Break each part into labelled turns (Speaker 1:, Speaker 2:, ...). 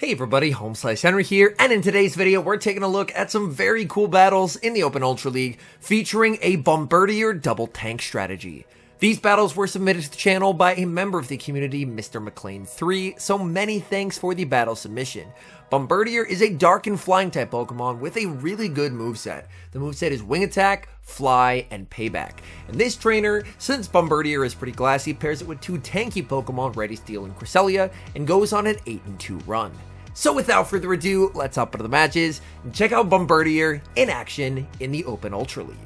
Speaker 1: Hey everybody, HomeSliceHenry here, and in today's video we're taking a look at some very cool battles in the Open Ultra League featuring a Bombardier double tank strategy. These battles were submitted to the channel by a member of the community, Mr. McLean3, so many thanks for the battle submission. Bombardier is a dark and flying type Pokemon with a really good moveset. The moveset is Wing Attack, Fly, and Payback. And this trainer, since Bombardier is pretty glassy, pairs it with two tanky Pokemon, Ready Steel and Cresselia, and goes on an 8-2 run. So without further ado, let's hop into the matches and check out Bombardier in action in the Open Ultra League.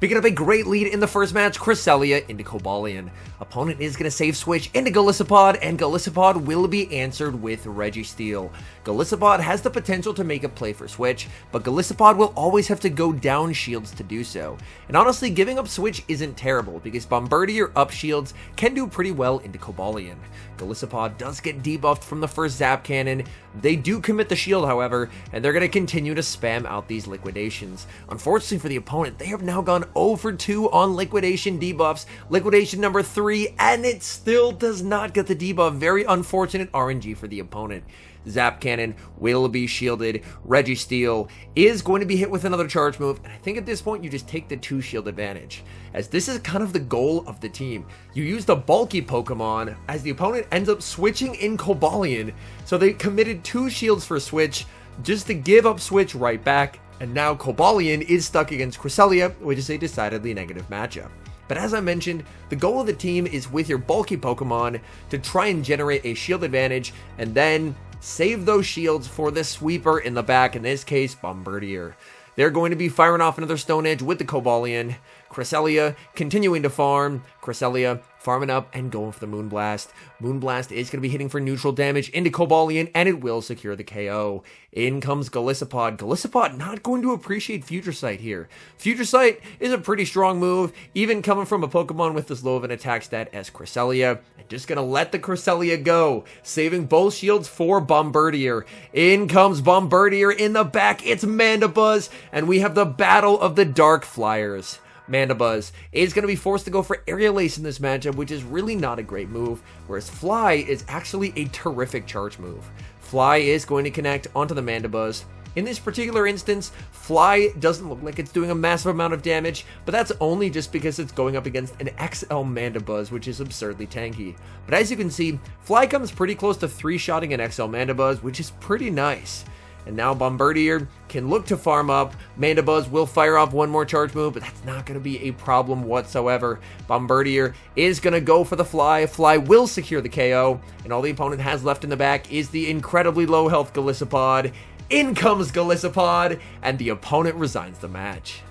Speaker 1: Picking up a great lead in the first match, Cresselia into Cobalion. Opponent is going to save switch into Golisopod, and Golisopod will be answered with Registeel. Golisopod has the potential to make a play for switch, but Golisopod will always have to go down shields to do so. And honestly, giving up switch isn't terrible, because Bombardier up shields can do pretty well into Cobalion. Golisopod does get debuffed from the first Zap Cannon. They do commit the shield, however, and they're going to continue to spam out these liquidations. Unfortunately for the opponent, they have now gone 0 for 2 on liquidation debuffs, liquidation number 3, and it still does not get the debuff. Very unfortunate RNG for the opponent. Zap Cannon will be shielded. Registeel is going to be hit with another charge move, and I think at this point you just take the 2 shield advantage, as this is kind of the goal of the team. You use the bulky Pokemon as the opponent ends up switching in Cobalion, so they committed 2 shields for switch just to give up switch right back, and now Cobalion is stuck against Cresselia, which is a decidedly negative matchup. But as I mentioned, the goal of the team is with your bulky Pokemon to try and generate a shield advantage, and then save those shields for the sweeper in the back, in this case, Bombardier. They're going to be firing off another Stone Edge with the Cobalion. Cresselia continuing to farm. Cresselia farming up and going for the Moonblast. Moonblast is going to be hitting for neutral damage into Cobalion, and it will secure the KO. In comes Golisopod. Golisopod not going to appreciate Future Sight here. Future Sight is a pretty strong move, even coming from a Pokemon with as low of an attack stat as Cresselia. And just going to let the Cresselia go, saving both shields for Bombardier. In comes Bombardier in the back. It's Mandibuzz, and we have the battle of the Dark Flyers. Mandibuzz is going to be forced to go for Aerial Ace in this matchup, which is really not a great move, whereas Fly is actually a terrific charge move. Fly is going to connect onto the Mandibuzz. In this particular instance, Fly doesn't look like it's doing a massive amount of damage, but that's only just because it's going up against an XL Mandibuzz, which is absurdly tanky. But as you can see, Fly comes pretty close to 3-shotting an XL Mandibuzz, which is pretty nice. And now Bombardier can look to farm up. Mandibuzz will fire off one more charge move, but that's not going to be a problem whatsoever. Bombardier is going to go for the Fly. Fly will secure the KO, and all the opponent has left in the back is the incredibly low health Golisopod. In comes Golisopod, and the opponent resigns the match.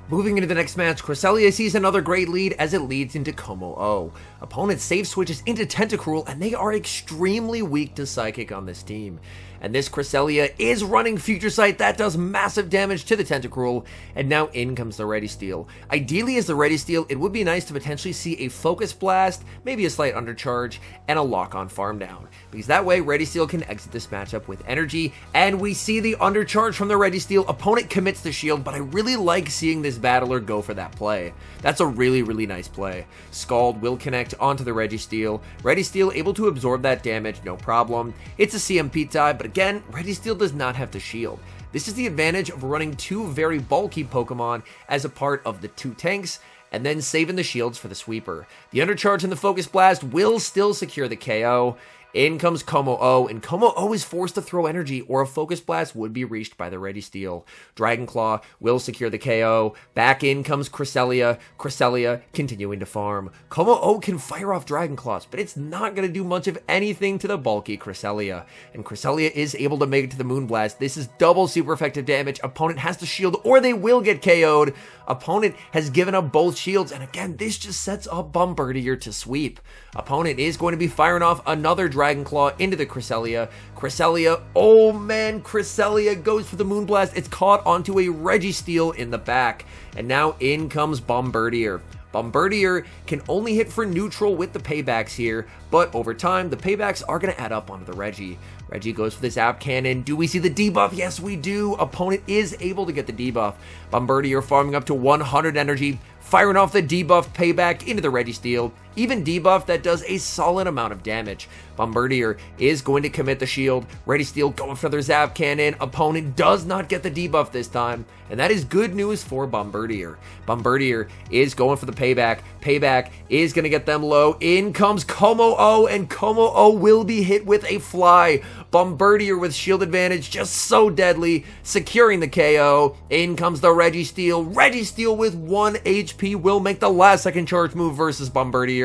Speaker 1: Moving into the next match, Cresselia sees another great lead as it leads into Como-O. Opponent save switches into Tentacruel, and they are extremely weak to Psychic on this team. And this Cresselia is running Future Sight. That does massive damage to the Tentacruel, and now in comes the Registeel. Ideally, as the Registeel, it would be nice to potentially see a Focus Blast, maybe a slight undercharge, and a lock-on farm down, because that way Registeel can exit this matchup with energy, and we see the undercharge from the Registeel. Opponent commits the shield, but I really like seeing this battler go for that play. That's a really, really nice play. Scald will connect onto the Registeel. Registeel able to absorb that damage, no problem. It's a CMP type, but again, Registeel does not have to shield. This is the advantage of running 2 very bulky Pokemon as a part of the 2 tanks, and then saving the shields for the sweeper. The undercharge and the Focus Blast will still secure the KO. In comes Como-O, and Como-O is forced to throw energy, or a Focus Blast would be reached by the Registeel. Dragon Claw will secure the KO. Back in comes Cresselia. Cresselia continuing to farm. Como-O can fire off Dragon Claws, but it's not going to do much of anything to the bulky Cresselia. And Cresselia is able to make it to the Moonblast. This is double super effective damage. Opponent has to shield, or they will get KO'd. Opponent has given up both shields, and again, this just sets up Bombardier to sweep. Opponent is going to be firing off another Dragon Claw into the Cresselia. Cresselia, oh man, Cresselia goes for the Moonblast. It's caught onto a Registeel in the back, and now in comes Bombardier. Bombardier can only hit for neutral with the paybacks here, but over time, the paybacks are going to add up onto the Reggie. Reggie goes for the Zap Cannon. Do we see the debuff? Yes, we do. Opponent is able to get the debuff. Bombardier farming up to 100 energy. firing off the debuffed payback into the Registeel. Even debuff, that does a solid amount of damage. Bombardier is going to commit the shield. Registeel going for their Zap Cannon. Opponent does not get the debuff this time, and that is good news for Bombardier. Bombardier is going for the payback. Payback is going to get them low. In comes Como-O, and Como-O will be hit with a fly. Bombardier with shield advantage, just so deadly, securing the KO. In comes the Registeel. Registeel with 1 HP will make the last second charge move versus Bombardier.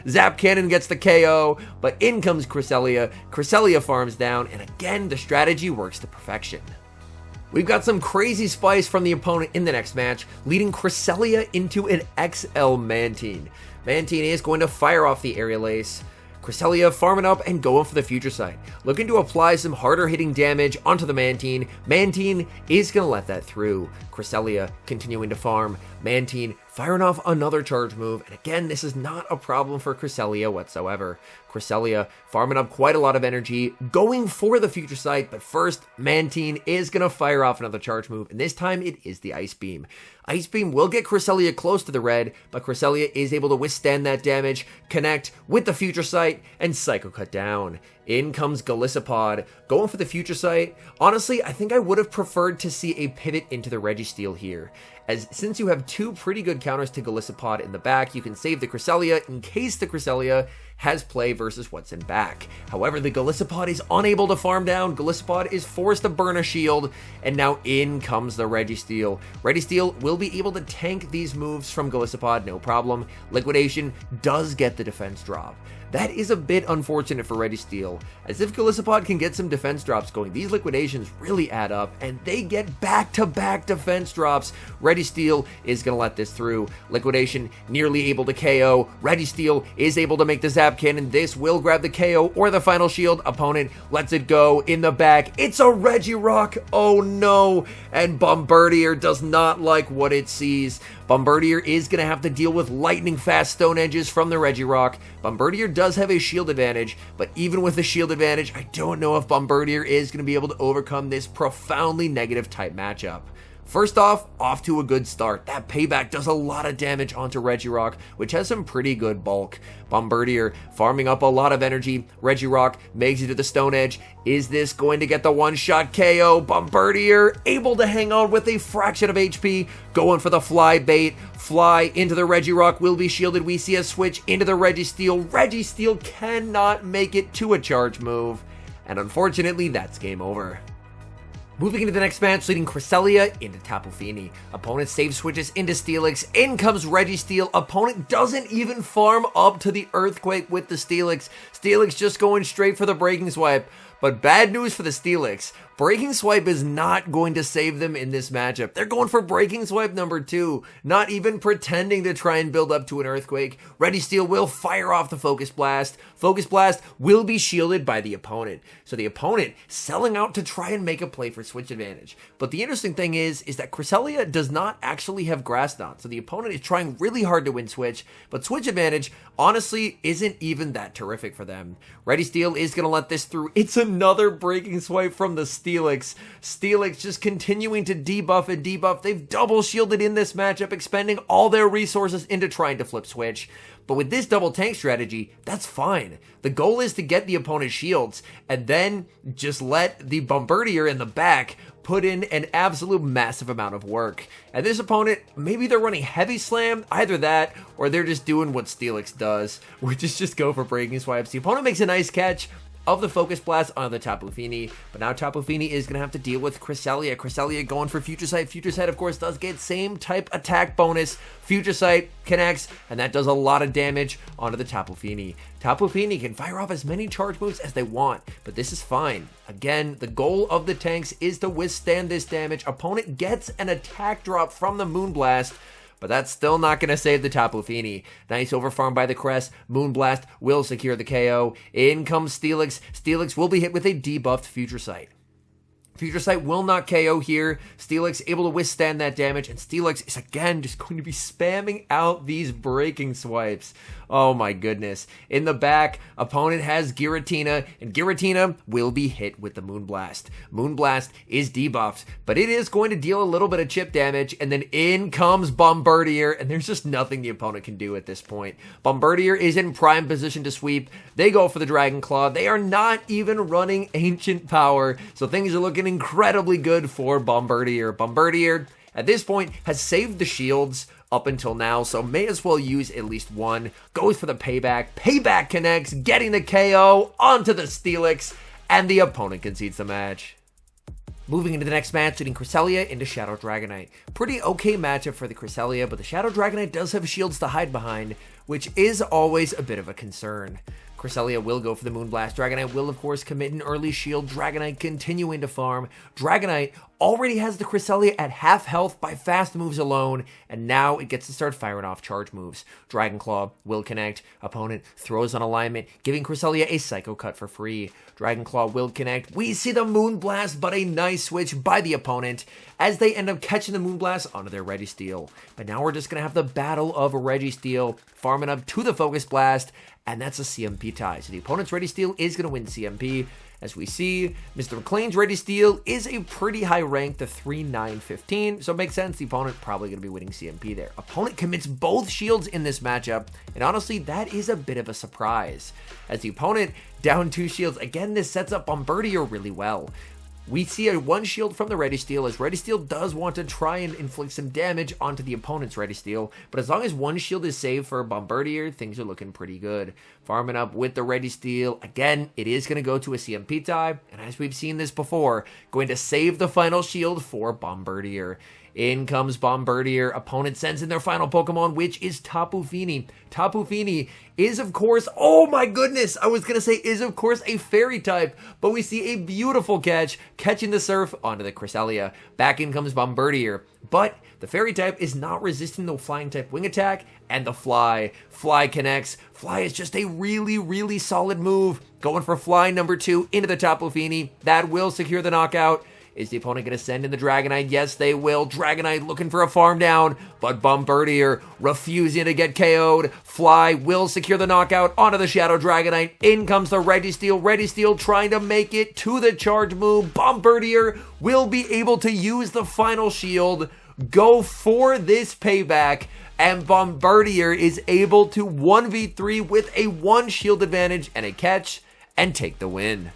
Speaker 1: Zap Cannon gets the KO, but in comes Cresselia. Cresselia farms down, and again, the strategy works to perfection. We've got some crazy spice from the opponent in the next match, leading Cresselia into an XL Mantine. Mantine is going to fire off the Aerial Ace. Cresselia farming up and going for the Future Sight, looking to apply some harder hitting damage onto the Mantine. Mantine is going to let that through. Cresselia continuing to farm. Mantine firing off another charge move, and again, this is not a problem for Cresselia whatsoever. Cresselia farming up quite a lot of energy, going for the Future Sight, but first, Mantine is going to fire off another charge move, and this time it is the Ice Beam. Ice Beam will get Cresselia close to the red, but Cresselia is able to withstand that damage, connect with the Future Sight, and Psycho Cut down. In comes Golisopod, going for the Future Sight. Honestly, I think I would have preferred to see a pivot into the Registeel here, as since you have two pretty good counters to Golisopod in the back, you can save the Cresselia in case the Cresselia has play versus what's in back. However, the Golisopod is unable to farm down. Golisopod is forced to burn a shield, and now in comes the Registeel. Registeel will be able to tank these moves from Golisopod, no problem. Liquidation does get the defense drop. That is a bit unfortunate for Registeel, as if Golisopod can get some defense drops going, these liquidations really add up, and they get back-to-back defense drops. Registeel is going to let this through. Liquidation nearly able to KO. Registeel is able to make the Zap Cannon. This will grab the KO or the final shield. Opponent lets it go in the back. It's a Regirock. Oh no. And Bombardier does not like what it sees. Bombardier is going to have to deal with lightning fast Stone Edges from the Regirock. Bombardier does have a shield advantage, but even with the shield advantage, I don't know if Bombardier is going to be able to overcome this profoundly negative type matchup. First off to a good start. That payback does a lot of damage onto Regirock, which has some pretty good bulk. Bombardier farming up a lot of energy. Regirock makes it to the Stone Edge. Is this going to get the one-shot KO? Bombardier able to hang on with a fraction of HP, going for the fly bait. Fly into the Regirock will be shielded. We see a switch into the Registeel. Registeel cannot make it to a charge move, and unfortunately, that's game over. Moving into the next match, leading Cresselia into Tapu Fini. Opponent save switches into Steelix. In comes Registeel. Opponent doesn't even farm up to the Earthquake with the Steelix. Steelix just going straight for the Breaking Swipe. But bad news for the Steelix. Breaking Swipe is not going to save them in this matchup. They're going for Breaking Swipe number 2, not even pretending to try and build up to an Earthquake. Registeel will fire off the Focus Blast. Focus Blast will be shielded by the opponent. So the opponent selling out to try and make a play for switch advantage. But the interesting thing is that Cresselia does not actually have Grass Knot. So the opponent is trying really hard to win switch, but switch advantage honestly isn't even that terrific for them. Registeel is going to let this through. It's another Breaking Swipe from the Steelix. Steelix just continuing to debuff and debuff. They've double shielded in this matchup, expending all their resources into trying to flip switch. But with this double tank strategy, that's fine. The goal is to get the opponent's shields and then just let the Bombardier in the back put in an absolute massive amount of work. And this opponent, maybe they're running Heavy Slam, either that or they're just doing what Steelix does, which is just go for Breaking Swipes. The opponent makes a nice catch of the Focus Blast on the Tapu Fini, but now Tapu Fini is going to have to deal with Cresselia. Cresselia going for Future Sight. Future Sight, of course, does get same type attack bonus. Future Sight connects, and that does a lot of damage onto the Tapu Fini. Tapu Fini can fire off as many charge moves as they want, but this is fine. Again, the goal of the tanks is to withstand this damage. Opponent gets an attack drop from the Moonblast, but that's still not going to save the Tapu Fini. Nice overfarm by the Crest. Moonblast will secure the KO. In comes Steelix. Steelix will be hit with a debuffed Future Sight. Future Sight will not KO here. Steelix able to withstand that damage, and Steelix is again just going to be spamming out these breaking swipes. Oh my goodness. In the back, opponent has Giratina, and Giratina will be hit with the Moonblast. Moonblast is debuffed, but it is going to deal a little bit of chip damage, and then in comes Bombardier, and there's just nothing the opponent can do at this point. Bombardier is in prime position to sweep. They go for the Dragon Claw. They are not even running Ancient Power, so things are looking incredibly good for Bombardier. Bombardier, at this point, has saved the shields up until now, so may as well use at least one. Goes for the payback. Payback connects, getting the KO onto the Steelix, and the opponent concedes the match. Moving into the next match, leading Cresselia into Shadow Dragonite. Pretty okay matchup for the Cresselia, but the Shadow Dragonite does have shields to hide behind, which is always a bit of a concern. Cresselia will go for the Moonblast. Dragonite will, of course, commit an early shield. Dragonite continuing to farm. Dragonite already has the Cresselia at half health by fast moves alone, and now it gets to start firing off charge moves. Dragon Claw will connect. Opponent throws on alignment, giving Cresselia a Psycho Cut for free. Dragon Claw will connect. We see the Moonblast, but a nice switch by the opponent as they end up catching the Moonblast onto their Registeel. But now we're just going to have the battle of Registeel, farming up to the Focus Blast, and that's a CMP tie. So the opponent's Registeel is going to win CMP. As we see, Mr. McLean's Registeel is a pretty high rank, the 3-9-15, so it makes sense the opponent probably going to be winning CMP there. Opponent commits both shields in this matchup, and honestly, that is a bit of a surprise. As the opponent down 2 shields, again, this sets up Bombardier really well. We see a 1 shield from the Registeel, as Registeel does want to try and inflict some damage onto the opponent's Registeel, but as long as 1 shield is saved for Bombardier, things are looking pretty good. Farming up with the Registeel, again, it is going to go to a CMP tie, and as we've seen this before, going to save the final shield for Bombardier. In comes Bombardier. Opponent sends in their final Pokemon, which is Tapu Fini. Tapu Fini is, of course, oh my goodness, I was going to say is, of course, a fairy type, but we see a beautiful catch, catching the Surf onto the Cresselia. Back in comes Bombardier, but the fairy type is not resisting the flying type wing attack, and the Fly. Fly connects. Fly is just a really, really solid move. Going for Fly number 2 into the Tapu Fini. That will secure the knockout. Is the opponent going to send in the Dragonite? Yes, they will. Dragonite looking for a farm down, but Bombardier refusing to get KO'd. Fly will secure the knockout onto the Shadow Dragonite. In comes the Registeel. Registeel trying to make it to the charge move. Bombardier will be able to use the final shield, go for this payback, and Bombardier is able to 1v3 with a 1 shield advantage and a catch and take the win.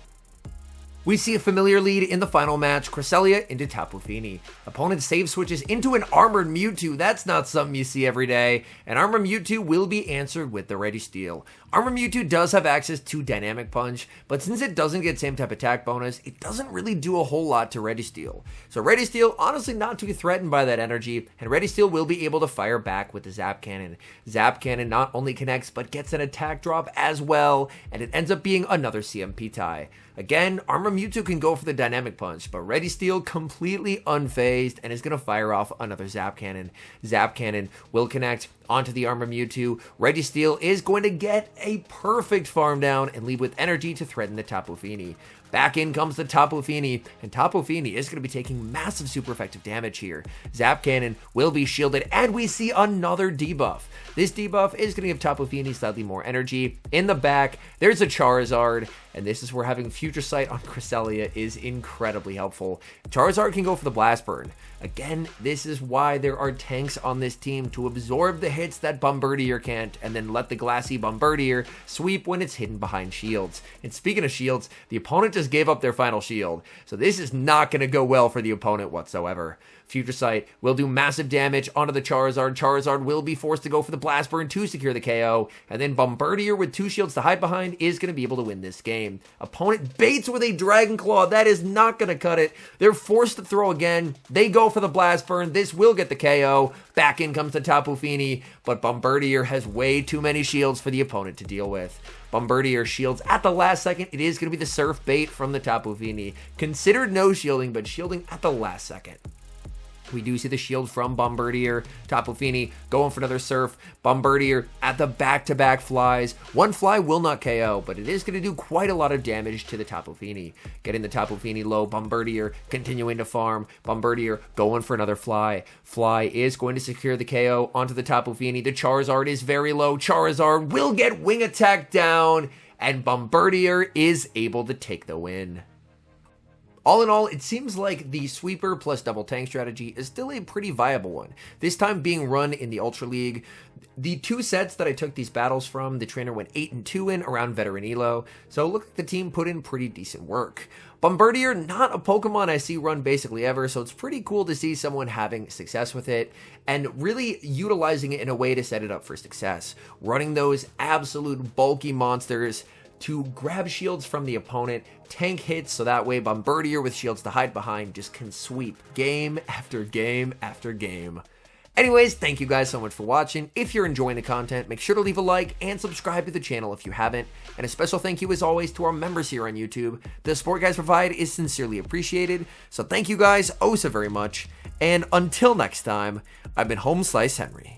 Speaker 1: We see a familiar lead in the final match, Cresselia into Tapu Fini. Opponent save switches into an Armored Mewtwo. That's not something you see every day. And Armored Mewtwo will be answered with the Registeel. Armored Mewtwo does have access to Dynamic Punch, but since it doesn't get same type attack bonus, it doesn't really do a whole lot to Registeel. So Registeel, honestly not too threatened by that energy, and Registeel will be able to fire back with the Zap Cannon. Zap Cannon not only connects, but gets an attack drop as well, and it ends up being another CMP tie. Again, Armored Mewtwo can go for the Dynamic Punch, but Registeel completely unfazed and is going to fire off another Zap Cannon. Zap Cannon will connect onto the Armored Mewtwo. Registeel is going to get a perfect farm down and leave with energy to threaten the Tapu Fini. Back in comes the Tapu Fini, and Tapu Fini is going to be taking massive super effective damage here. Zap Cannon will be shielded, and we see another debuff. This debuff is going to give Tapu Fini slightly more energy. In the back, there's a Charizard, and this is where having Future Sight on Cresselia is incredibly helpful. Charizard can go for the Blast Burn. Again, this is why there are tanks on this team, to absorb the hits that Bombardier can't, and then let the glassy Bombardier sweep when it's hidden behind shields. And speaking of shields, the opponent just gave up their final shield, so this is not going to go well for the opponent whatsoever. Future Sight will do massive damage onto the Charizard. Charizard will be forced to go for the Blast Burn to secure the KO, and then Bombardier with 2 shields to hide behind is going to be able to win this game. Opponent baits with a Dragon Claw. That is not going to cut it. They're forced to throw again. They go for the Blast Burn. This will get the KO. Back in comes the Tapu Fini, but Bombardier has way too many shields for the opponent to deal with. Bombardier shields at the last second. It is going to be the Surf bait from the Tapu Fini. Considered no shielding, but shielding at the last second. We do see the shield from Bombardier. Tapu Fini going for another Surf. Bombardier at the back-to-back flies. One fly will not KO, but it is going to do quite a lot of damage to the Tapu Fini. Getting the Tapu Fini low. Bombardier continuing to farm. Bombardier going for another fly. Fly is going to secure the KO onto the Tapu Fini. The Charizard is very low. Charizard will get Wing Attack down, and Bombardier is able to take the win. All in all, it seems like the sweeper plus double tank strategy is still a pretty viable one. This time being run in the Ultra League. The two sets that I took these battles from, the trainer went 8-2 in around Veteran Elo, so it looked like the team put in pretty decent work. Bombardier, not a Pokemon I see run basically ever, so it's pretty cool to see someone having success with it and really utilizing it in a way to set it up for success. Running those absolute bulky monsters to grab shields from the opponent, tank hits, so that way Bombardier with shields to hide behind just can sweep game after game after game. Anyways, thank you guys so much for watching. If you're enjoying the content, make sure to leave a like and subscribe to the channel if you haven't. And a special thank you as always to our members here on YouTube. The support you guys provide is sincerely appreciated. So thank you guys oh so very much. And until next time, I've been HomeSliceHenry.